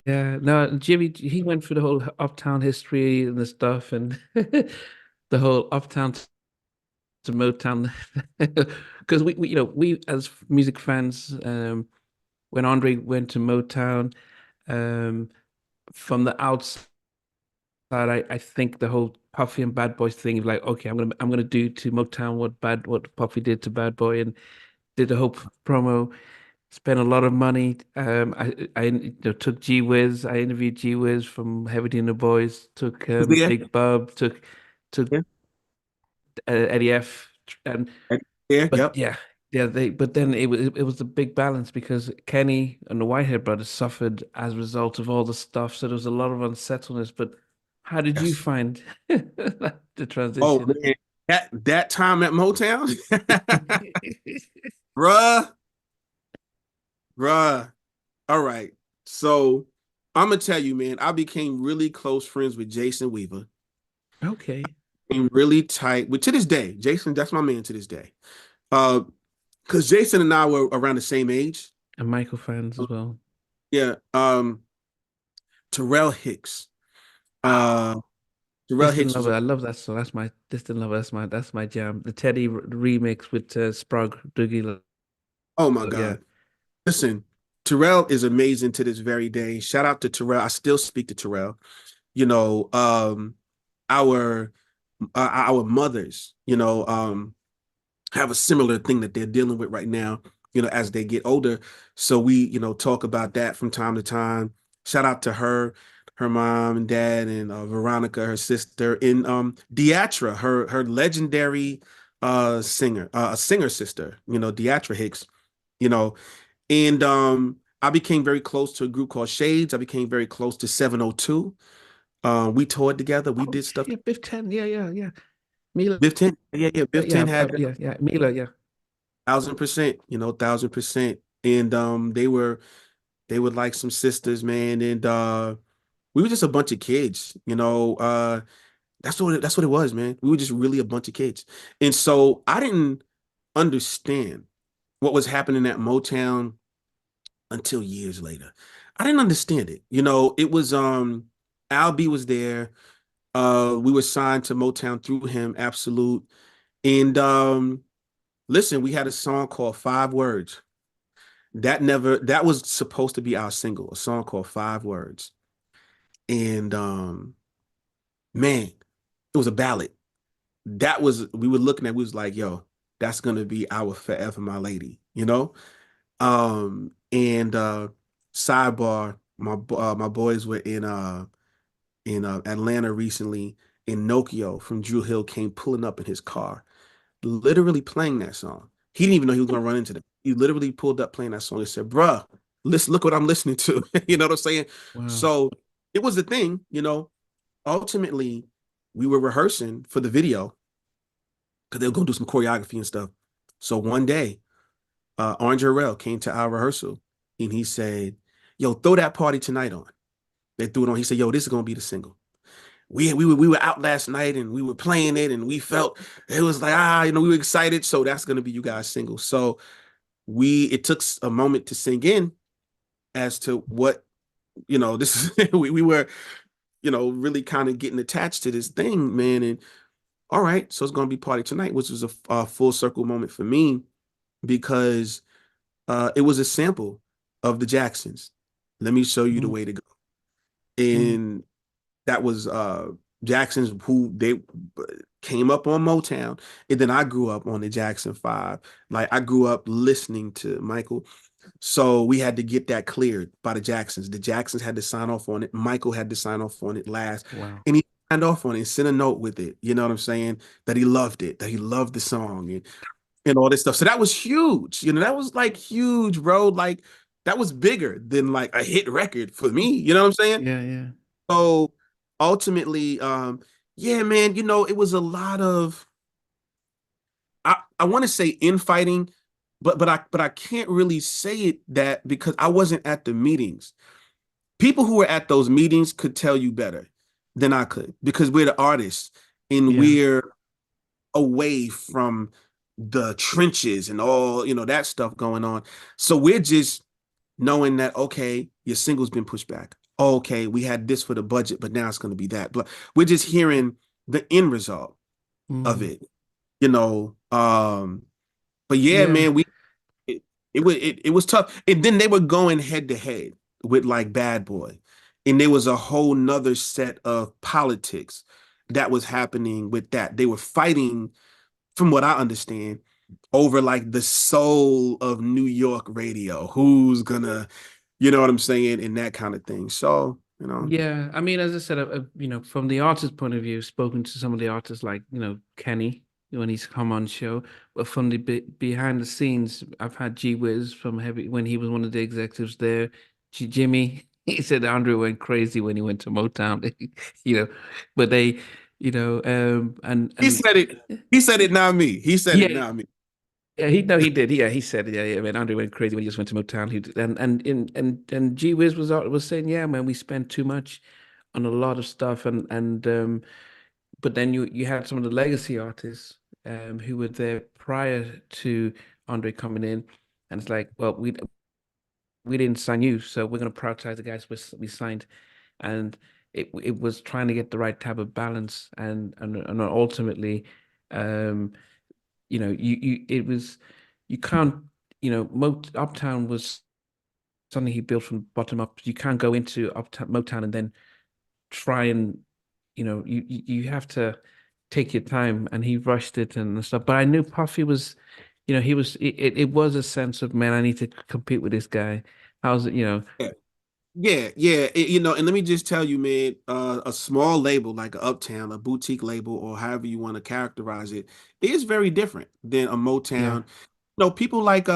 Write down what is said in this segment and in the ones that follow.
Yeah, no, Jimmy, he went through the whole Uptown history and the stuff, and the whole Uptown to Motown, because we as music fans, when Andre went to Motown, um, from the outside, I think the whole Puffy and Bad Boy thing is like, okay, I'm gonna do to Motown what Puffy did to Bad Boy, and did the whole promo. Spent a lot of money. Took G Wiz. I interviewed G Wiz from Heavy D and the Boys. Took Yeah, Big Bub. Took yeah, Eddie F. And yeah, but yep. yeah, yeah. But then it was a big balance because Kenny and the Whitehead brothers suffered as a result of all the stuff. So there was a lot of unsettledness. But how did you Yes. find the Oh transition? man, that time at Motown, bruh, bruh. All right, so I'm gonna tell you, man. I became really close friends with Jason Weaver. Okay, And really tight with to this day. Jason, that's my man to this day. Uh, because Jason and I were around the same age. and Michael fans as well. Yeah. Terrell Hicks. Uh, Terrell Distant Hicks was Lover. I love that song. That's my Distant Lover. That's my jam. The Teddy remix with Sprague Doogie. oh my Yeah. God. Listen, Terrell is amazing to this very day. Shout out to Terrell. I still speak to Terrell. You know, our our mothers, have a similar thing that they're dealing with right now, as they get older. So we, talk about that from time to time. Shout out to her mom and dad, and Veronica, her sister, and Deatra, her legendary singer, a singer sister, Deatra Hicks, you know, and I became very close to a group called Shades. I became very close to 702. We toured together. We Oh, did stuff. yeah. Biff 10. Yeah, yeah, yeah. Mila. Biff 10, yeah, yeah. Biff Yeah, 10 had that yeah, yeah. Mila. Yeah. 1000%, 1000%. And they were like some sisters, man. And we were just a bunch of kids, that's what it was, man. We were just really a bunch of kids. And so I didn't understand what was happening at Motown until years later. I didn't understand it. It was Albie was there. We were signed to Motown through him, Absolute. And listen, we had a song called Five Words. That was supposed to be our single, a song called Five Words. And man, it was a ballad. We were looking at, we was like, yo, that's gonna be our Forever My Lady. And sidebar, my boys were in Atlanta recently, and Nokia from Drew Hill came pulling up in his car, literally playing that song. He didn't even know he was gonna run into them. He literally pulled up playing that song and said, "Bruh, listen, look what I'm listening to." You know what I'm saying? Wow. So it was a thing. Ultimately, we were rehearsing for the video because they were gonna do some choreography and stuff. So one day, Orange Harrell came to our rehearsal and he said, "Yo, throw that party tonight on." They threw it on. He said, "Yo, this is gonna be the single." We were out last night and we were playing it and we felt it was like we were excited. So that's gonna be you guys' single. So it took a moment to sink in as to what this is. We were really kind of getting attached to this thing, man. And all right, so it's gonna be Party Tonight, which was a full circle moment for me because it was a sample of the Jacksons. Let me show you the Mm, way to go. mm. And that was Jacksons, who they came up on Motown, and then I grew up on the Jackson 5. Like I grew up listening to Michael. So we had to get that cleared by the Jacksons. The Jacksons had to sign off on it. Michael had to sign off on it last. Wow. And he signed off on it and sent a note with it. You know what I'm saying? That he loved it, that he loved the song and all this stuff. So that was huge. That was like huge, bro. Like that was bigger than like a hit record for me. You know what I'm saying? Yeah, yeah. So ultimately, yeah, man, it was a lot of I want to say infighting, but I can't really say it that because I wasn't at the meetings. People who were at those meetings could tell you better than I could because we're the artists and Yeah. we're away from the trenches and all, that stuff going on. So we're just knowing that, okay, your single's been pushed back. oh, okay, we had this for the budget, but now it's going to be that. But we're just hearing the end result of Mm. it, you know. But yeah, Yeah. man, it was tough. And then they were going head to head with like Bad Boy. And there was a whole nother set of politics that was happening with that. They were fighting, from what I understand, over like the soul of New York radio. Who's gonna, you know what I'm saying, and that kind of thing. So, you know, Yeah, I mean, as I said, you know, from the artist point of view, spoken to some of the artists like, you know, Kenny when he's come on show, but from the behind the scenes, I've had G Wiz from Heavy when he was one of the executives there. Jimmy, he said Andrew went crazy when he went to Motown, you know, but they, you know, he and said it. He said it, not me. He said it, yeah, not me. yeah, he did. Yeah, he said, yeah, yeah, man, Andre went crazy when he just went to Motown. And G Wiz was saying, yeah, man, we spent too much on a lot of stuff, but then you had some of the legacy artists who were there prior to Andre coming in, and it's like, well, we didn't sign you, so we're going to prioritize the guys we signed, and it was trying to get the right type of balance, and ultimately, um you know, you it was you can't, you know, Uptown was something he built from bottom up. You can't go into Uptown Motown and then try and, you know, you have to take your time, and he rushed it and stuff. But I knew Puffy was, you know, it was a sense of, man, I need to compete with this guy. How's it, you know? Yeah. Yeah. You know, and let me just tell you, man, a small label like a Uptown, a boutique label, or however you want to characterize it, is very different than a Yeah, Motown. You know, people like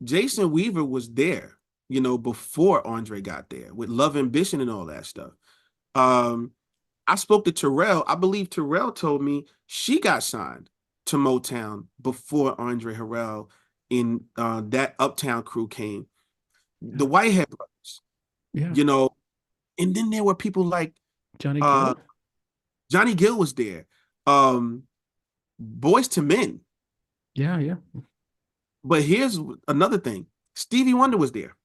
Jason Weaver was there, you know, before Andre got there with Love Ambition and all that stuff. Um, I spoke to Terrell. I believe Terrell told me she got signed to Motown before Andre Harrell in that Uptown crew came. yeah, The Whitehead brothers, yeah. you know, and then there were people like Johnny uh Gill. Johnny Gill was there, um, Boys to Men. Yeah, yeah, But here's another thing: Stevie Wonder was there.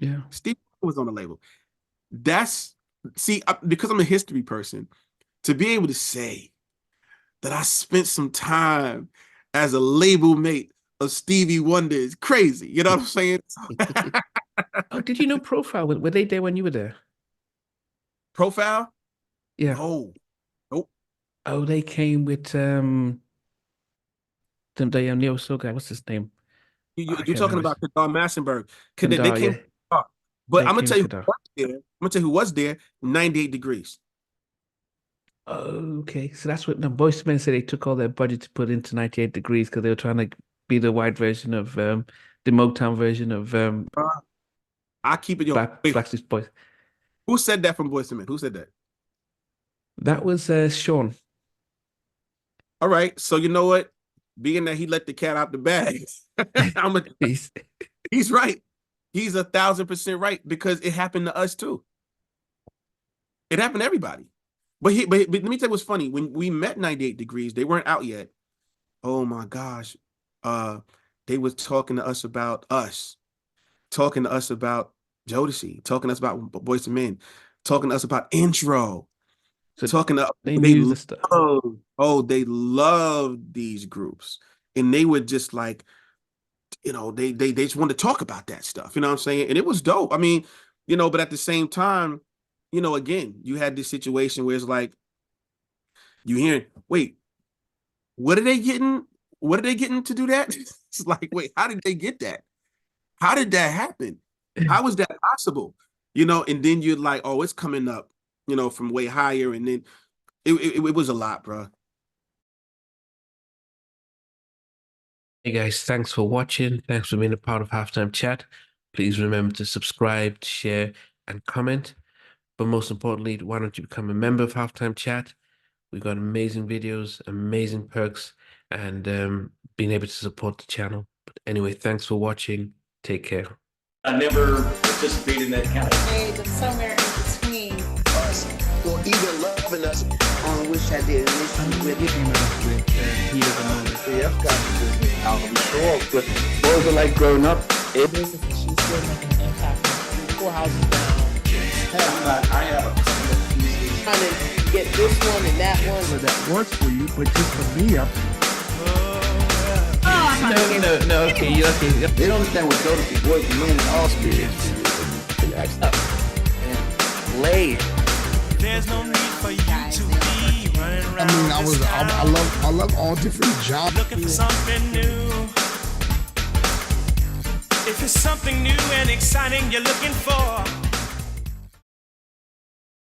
yeah. Stevie Wonder was on the label. That's see, because I'm a history person, to be able to say that I spent some time as a label mate of Stevie Wonder is crazy. You know what I'm saying? Oh, did you know Profile? Were they there when you were there? Profile? Yeah. No, nope. Oh, they came with the neo soul guy. What's his name? Oh, I You're can't talking remember. about Kadar Massenberg. They Kandar, came, yeah. but They I'm gonna came tell with you Kadar. who was there. I'm gonna tell you who was there. 98 degrees. Oh, okay. So that's what the Boyz II Men said they took all their budget to put into 98 Degrees because they were trying to be the white version of the Motown version of Uh, I keep it yo. Wait, Backstreet Boys. who said that from Boyz II Men? Who said that? That was Sean. All right, so you know what? Being that he let the cat out the bag, I'm a, He's he's right. He's 1,000% right because it happened to us too. It happened to everybody. But let me tell you what's funny. When we met 98 degrees, they weren't out yet. Oh my gosh. Uh, they was talking to us about us, talking to us about Jodeci, talking to us about Boyz II Men, talking to us about intro, so talking to they they knew the stuff. they love these groups. And they were just like, you know, they just wanted to talk about that stuff. You know what I'm saying? And it was dope. I mean, you know, but at the same time, you know, again, you had this situation where it's like you hearing, wait, what are they getting? What are they getting to do that? It's like, wait, how did they get that? How did that happen? How was that possible? You know, and then you're like, oh, it's coming up, you know, from way higher, and then it was a lot, bro. Hey guys, thanks for watching. Thanks for being a part of Halftime Chat. Please remember to subscribe, share, and comment. But most importantly, why don't you become a member of Halftime Chat? We've got amazing videos, amazing perks, and being able to support the channel. But anyway, thanks for watching. Take care. I never participated in that kind of Age of somewhere in between us or even loving us. on which I did initially with CF got to be out of the But what was it like growing up? business, and she's still making an impact. 4 houses down. I have a Trying to get this one and that one. So that works for you, but just for me, No, okay. They don't understand what Jodeci boys and men and all spirits. play. There's no need for you to be running around. I love all different genres. Looking for something new. If it's something new and exciting you're looking for,